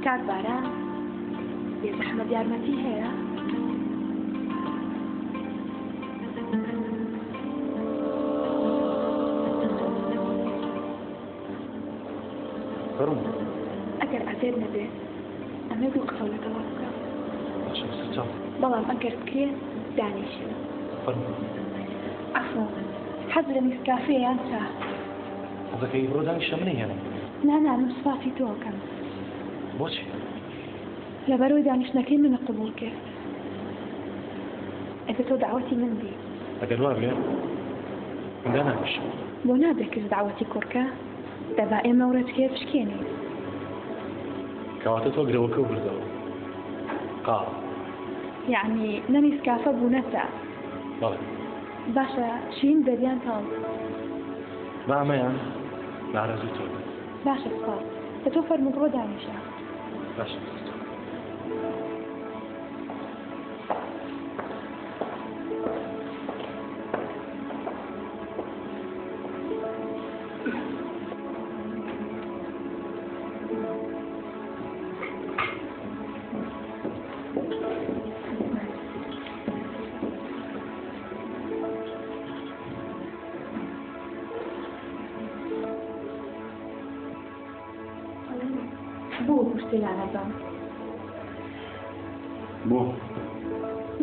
كات باران بێت ئەحمەد یارمەتی هەیە؟ ئەگەر عەزێر نەبێت ئەمە دوو قسە لەگەڵا بکەم. بەڵام ئەگەر بکرێت دانیشە. عەفوان حەز لە نیسکافێ یان چا؟ حەزەکەی بڕۆ دانیشە منی هێنا؟ نا من سوپاسی تۆکەم. بۆچی؟ لەبەرەوەی دانیشتنەکەی منە قبوڵ کرد. ئەگەر تۆ دعوەتی من دی. ئەگەر وا بێ من دانانیشم. بۆ نابێت دعوەتی کوڕکە دەبا ئێمە وڕێتکێ بشکێنین. کەواتە تۆ گرەوەکە و بردەوە. قاڵ. یعنی نەنیسکافە بوونەتە. بەڵێ. باشە شین دەریان تاڵ. با ئەمەیان ناڕەزوو تۆ. باشە سپاس. کە تۆ فەرموو بڕۆ دانیشە. باشە. بۆ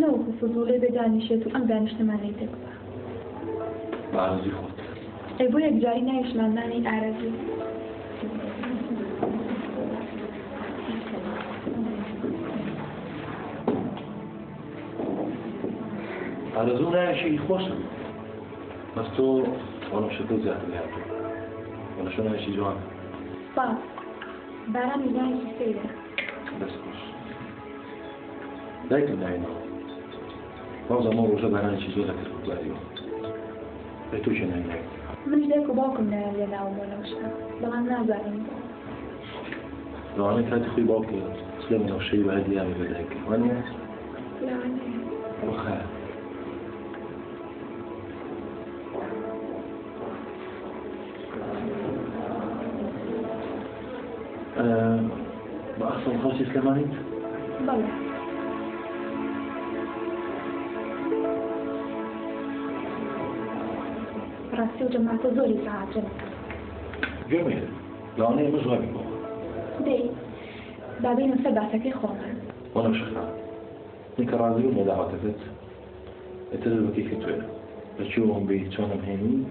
نەوەکو فزوڵێ بێ دانیشێت و ئەم دانیشتمانەی دەکبە ئارەزوی خۆت ئەی بۆ یەکجاری ناویشماندانی ئارەزوو ئارەزوو ناویشی خۆشە بەس تۆ وەڵام شتە زیاتر یاردوو وەڵە شۆ ناویشی جوانە باس بارانی ناویشی سەیرە دەست خۆش دایکم ناوینەوە بەڵام ئەمە ڕۆژە بارانێکی زۆر دەکرد بزاریەوە بێ تۆ چێ ناوی منش دایک و باوکم نایان لێ ناوم بۆ لەوشتە بەڵام نازانم لەوانەیە کاتی خۆی باوکێ لە منەوشەی بەهەدی یاوێ بە دایکە وانە وەخە بأحسن خاصي سليمانيت؟ بلى راسي وجماعة زوري ساعات جميل لو أنا مش غبي دي بعدين سبعتك خوما وأنا شخصا نيك راضي وما دعوة تفت اتدرب كيف تويل بتشوفهم بيتشونهم هيني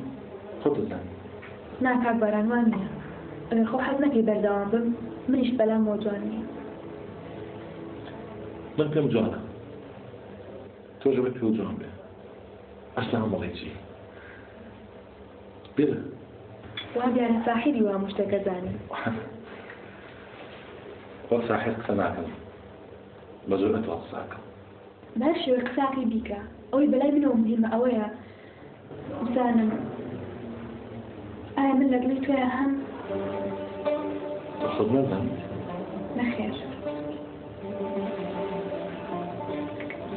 خطة ثانية ناك عباران وانيا أنا خو حزنك بردوام بم منيش بلا موجواني من كم جوانا توجبت في وجوههم به أصلا هم بغيتي بلا وهذه أنا ساحري ومشتكى زاني وساحر سماكم بزرعة وصاكم باش وقساكي بيكا أوي بلاي منهم مهمة أويا زانا أنا من لك ليتو يا هم وصدنا ذنب نخير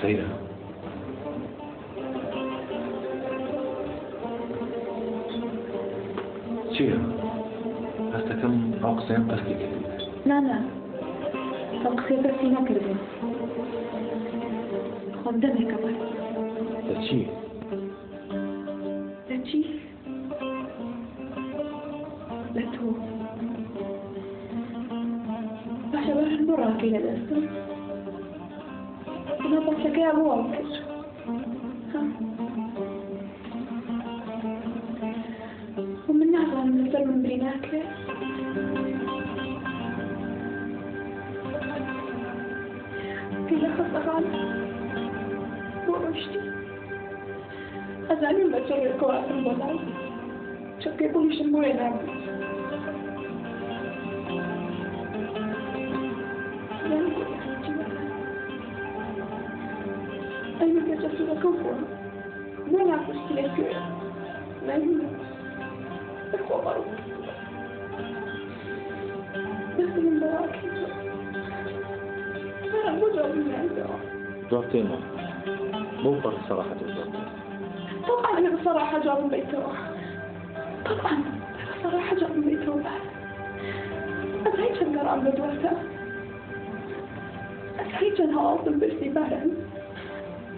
سيدة شيء هسه كم أقسام قصدي كده لا تقصير بس نكربه خذ دمك بس تشي تشي لا تو باش براكي لدستم أنا بسك يا أبو أوكر ومن نعطى من الزر من بيناك في لخص أغاني ورشتي أزعل من بجر الكوافر والله شكي كل شمو ينام أي من بجسد كفر ولا أفشتلك لا يمنع الخبر بس من براكي أنا مجرد من عندها جوابتين مو فرق صراحة الجوابتين طبعا أنا بصراحة جواب من بيته طبعا أنا بصراحة جواب من بيته أنا هيك شنقر عم بدوسها هیچ هەواڵتم برسی باران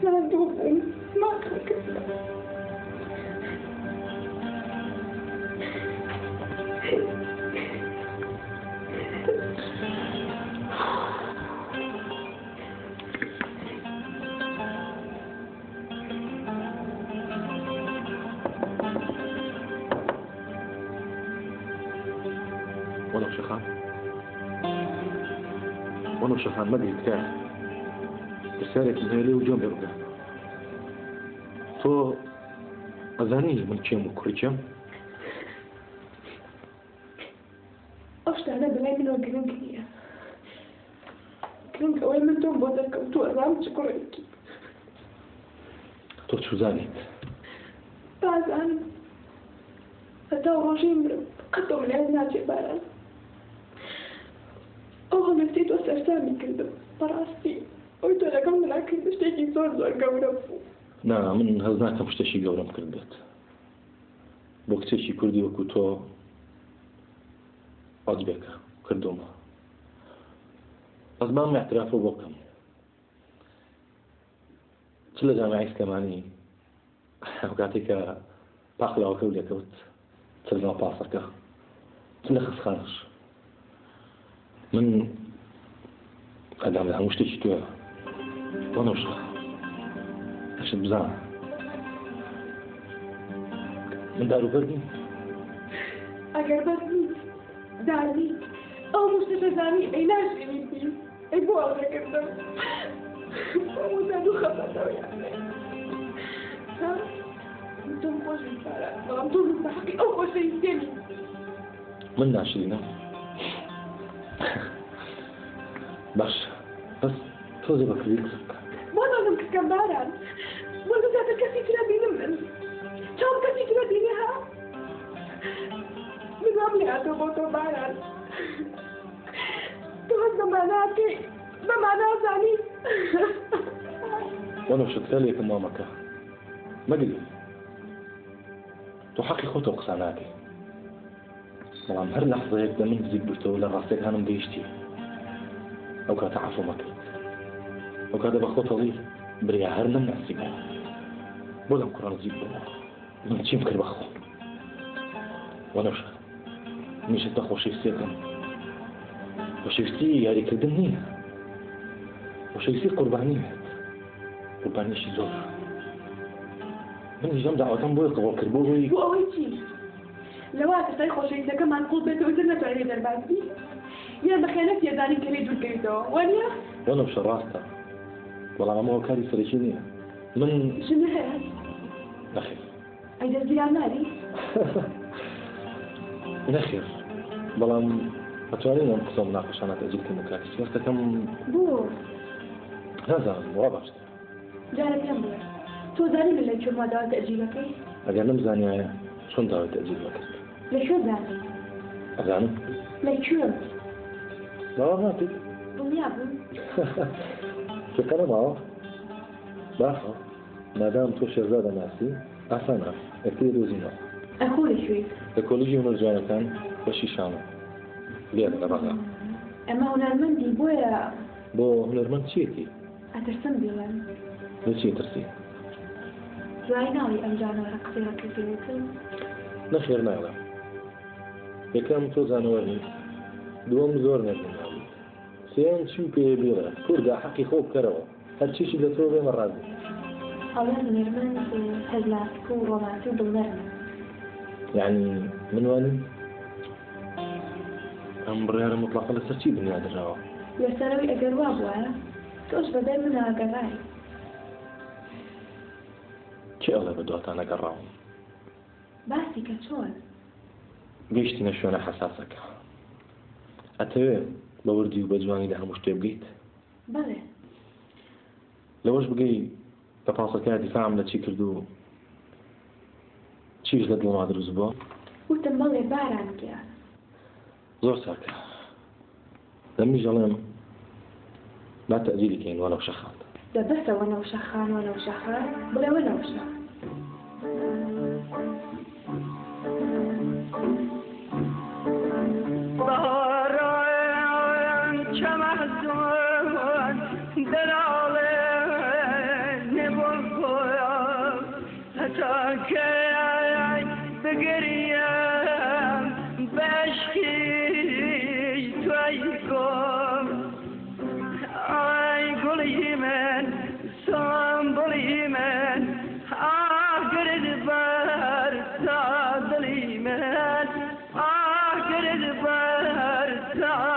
ماندوو بووم ماکڕ کردم وانا وشخان ما قلت كان رسالة مهالي وجوم يرقى تو أذاني من كيم وكريكيم أنا بلاي منو كرنكية كرنك أول من توم بودك وتو أزام تشكرك تو شو زانيت بعد أتاو رجيم قدم العزنات باران أوه نسيت وسرسامي كردم براستي قلت لك أنا كنت اشتكي زور قورب نا من هزناك مش تشي قورم كردت بوكتشي كردي وكوتو عجبك كردوما بس ما اعترافه بوكم كل جامعي كماني وقعتك باقلا وكولي كوت تلقى باصك تلخص خارج من قدام لها مش تشتوى وانا وشخ اشد بزان من دارو بردي اگر بردي داري او مستشفى زاني اي ناس يميني اي بوالة كردم او دارو خطأ يعني ها انتم خوش بفارة وانتم بحقي او خوش يستيني من ناشرينا باش بس توزي بكريك وانا نمك كمبارا وانا ذات الكسي تلابين من شام كسي تلابينها من عملي عدو بوتو باران توهد بمعناتي بمعنى زاني وانا وش تخليك مامك ما قلي تحقي خطو قصاناكي طبعا هر لحظة يقدر من زيك برتو ولا راسك هانم ديشتي أو كانت عفو مكرت أو كانت بخطة لي بريا هرنا من السجن بولا مقران زيك بولا من تشيم كر بخو وانا وش مش تخو شي سيكن وشي سي ياري كدني وشي سي قرباني شي زور من جام دعوتان بوي قبول كربوي وأويتي لو أتستيقظ خوشي إذا كمان قلت بيته وزرنا تعلي درباتي يا بخيانات يا داني كريد والكريدو وانيا وانا بش راستا والله ما هو كاري فريشيني من شنو هاد؟ نخير أيدا زيان مالي نخير والله أتوالينا نقصوا مناقشة أنا تأجيلك المكاتش بس كم بو هذا واضح جارة كم بو تو زاني من اللي شو ما دار تأجيلك أجل نمزاني شون دار تأجيلك لشو زاني؟ أزاني لشو؟ لا ما تيجي دنيا بو فكرة معه باشا ما دام تو شهزادة ناسي أحسنها اكتير وزينة أخولي شوي الكوليجي ونرجعنا كان وشي شامل ليه أنا أما هنرمندي بويا بو هنرمند شيتي أترسم بيلان ليش ترسي دوای ناوی ئەمجانەوە قسەیە کردوێتم نەخێر ناڵێ یەکەم تۆ زانەوەری دووەم زۆر نەبووناوی سێم چی پێ بێرە کووردا حەقی خۆ بکەرەوە هەرچیشی لە تۆ بێمە ڕازی هەڵێن نێرمەند هەزلاسک و ڕۆمانسی و دڵنەرمە یعنی منوانی ئەم بڕیارە مطلقە لەسەر چی بنیادراوە لەسەرەوەی ئەگەر وا بووە تۆش بەدەر من ئاگەڕای چی ئەڵێ بە دواتان نەگەڕاوم باسی کە چۆن گەیشتینە شوێنە حەساسەکە ئەتەوێ بە وردی و بە جوانی لە هەموو شتێ بگەیت بەڵێ لەوەش بگەی بە پاسەکە دیفاعم لە چی کرد و چیش لە دڵما دروست بووە وتم بەڵێ باران گیان زۆر ساکە دەمیش ئەڵێم با تەجیلکەین وەنەو شەخان دەبەسە وەنەو شەخان بڵێ وەنەو شەخ بقريان بشكي تويكم اي قولي من صنبلي من اقرد بار تعدلي من اقرد بار تعدلي